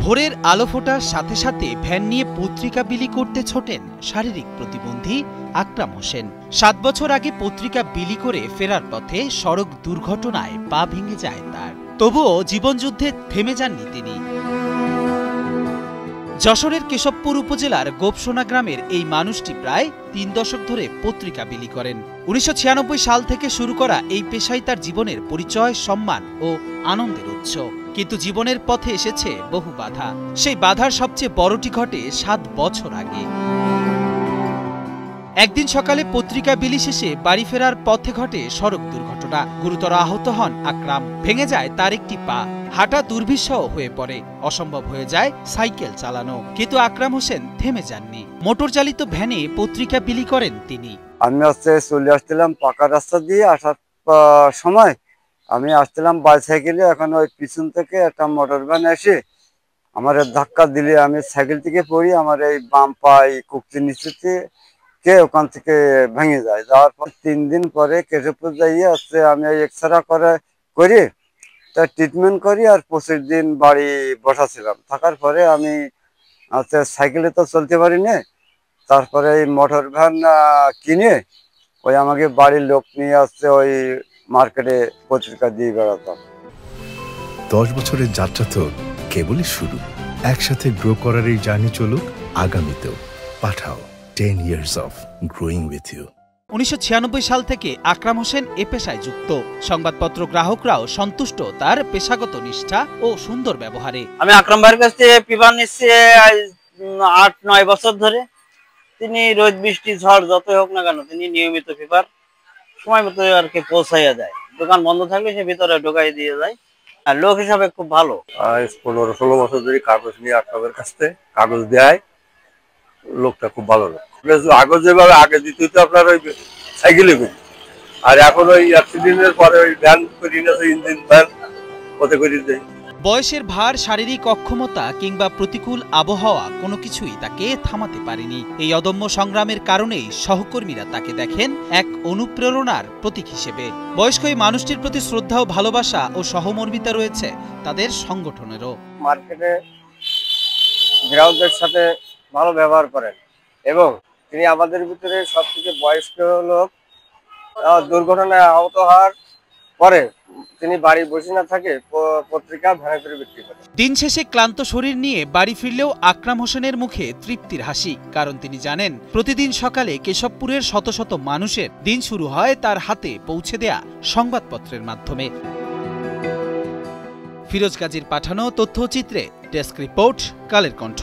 ভোরের আলো ফোটার সাথে সাথে ভ্যান নিয়ে পত্রিকা বিলি করতে ছোটেন শারীরিক প্রতিবন্ধী আকরাম হোসেন। 7 বছর আগে পত্রিকা বিলি করে ফেরার পথে সড়ক দুর্ঘটনায় পা ভেঙে যায় তার। তবুও জীবনযুদ্ধে থেমে যাননি তিনি। যশোরের কেশবপুর উপজেলার গোপসোনা গ্রামের এই মানুষটি প্রায় 3 দশক ধরে পত্রিকা বিলি করেন। 1996 সাল থেকে শুরু করা এই পেশায় তার জীবনের পরিচয়, সম্মান ও আনন্দের উৎস। কিন্তু জীবনের পথে এসেছে বহু বাধা। সেই বাধার সবচেয়ে বড়টি ঘটে 7 বছর আগে। একদিন সকালে পত্রিকা বিলি শেষে বাড়ি ফেরার পথে ঘটে সড়ক দুর্ঘটনা। গুরুতর আহত হন আকরাম। ভেঙে যায় তার একটি পা। হাঁটা দুর্বিষহ হয়ে পড়ে। অসম্ভব হয়ে যায় সাইকেল চালানো। কিন্তু আকরাম হোসেন থেমে যাননি। মোটর চালিত ভ্যানে পত্রিকা বিলি করেন তিনি। আমি চলে আসছিলাম পাকা রাস্তা দিয়ে। আসার সময় আমি আসছিলাম বাইসাইকেলে। এখন ওই পিছন থেকে একটা মোটর ভ্যান এসে আমার ধাক্কা দিলে আমি সাইকেল থেকে পড়ি। আমার এই বাম পাই কুকচির নিচে ওখান থেকে ভেঙে যায়। যাওয়ার পর 3 দিন পরে কেশবপুর যাইয়ে আমি এক্সরে করি তা ট্রিটমেন্ট করি। আর 25 দিন বাড়ি বসাছিলাম। থাকার পরে আমি সাইকেলে তো চলতে পারি না। তারপরে এই মোটর ভ্যান কিনে ওই আমাকে বাড়ির লোক নিয়ে আসছে, ওই মার্কেটে পত্রিকা দিয়ে বেড়াতাম। 10 বছরের যাত্রা তো কেবলই শুরু। একসাথে গ্রো করার এই জার্নি চলুক আগামীতেও। পাঠাও 10 years of growing with you। 1996 সাল থেকে আকরাম হোসেন এ পেশায় যুক্ত। সংবাদপত্র গ্রাহকরাও সন্তুষ্ট তার পেশাগত নিষ্ঠা ও সুন্দর ব্যবহারে। আমি আকরাম ভাইয়ের কাছ থেকে পেপার নিচ্ছি 8-9 বছর ধরে। তিনি রোদ বৃষ্টি ঝড় যতই হোক না কেন তিনি নিয়মিত পেপার সময় মতো আর কি পৌঁছাইয়া যায়। দোকান বন্ধ থাকলে সে ভিতরে ঢোকাই দিয়ে যায়। আর লোক হিসাবে খুব ভালো। 15-16 বছর ধরে কাগজ নিয়ে আকরামের কাছ থেকে কাগজ দেয়। লোকটা খুব ভালো লোক। কাগজ যেভাবে আগে দিতে হতো আপনার ওই সাইকেলে করি, আর এখন ওই অ্যাক্সিডেন্টের পরে ওই ভ্যান করি না, ইঞ্জিন ভ্যান ওতে করে দেয়। বয়সের ভার, শারীরিক অক্ষমতা কিংবা প্রতিকূল আবহাওয়া কোনো কিছুই তাকে থামাতে পারেনি। এই অদম্য সংগ্রামের কারণেই সহকর্মীরা তাকে দেখেন এক অনুপ্রেরণার প্রতীক হিসেবে। বয়স্ক এই মানুষটির প্রতি শ্রদ্ধা ও ভালোবাসা ও সহমর্মিতা রয়েছে তাদের সংগঠনেরও। মার্কেটে গ্রাহকদের সাথে ভালো ব্যবহার করেন এবং তিনি আমাদের ভিতরে সবথেকে বয়স্ক লোক। দুর্ঘটনায় আহত হওয়ার পরে তিনি বাড়ি বসে না থাকে পত্রিকা ভ্যানে করে বিক্রি করেন। দিন শেষে ক্লান্ত শরীর নিয়ে বাড়ি ফিরলেও আকরাম হোসেনের মুখে তৃপ্তির হাসি। কারণ তিনি জানেন প্রতিদিন সকালে কেশবপুরের শত শত মানুষের দিন শুরু হয় তার হাতে পৌঁছে দেয়া সংবাদপত্রের মাধ্যমে। ফিরোজ গাজীর পাঠানো তথ্যচিত্রে ডেস্ক রিপোর্ট, কালের কণ্ঠ।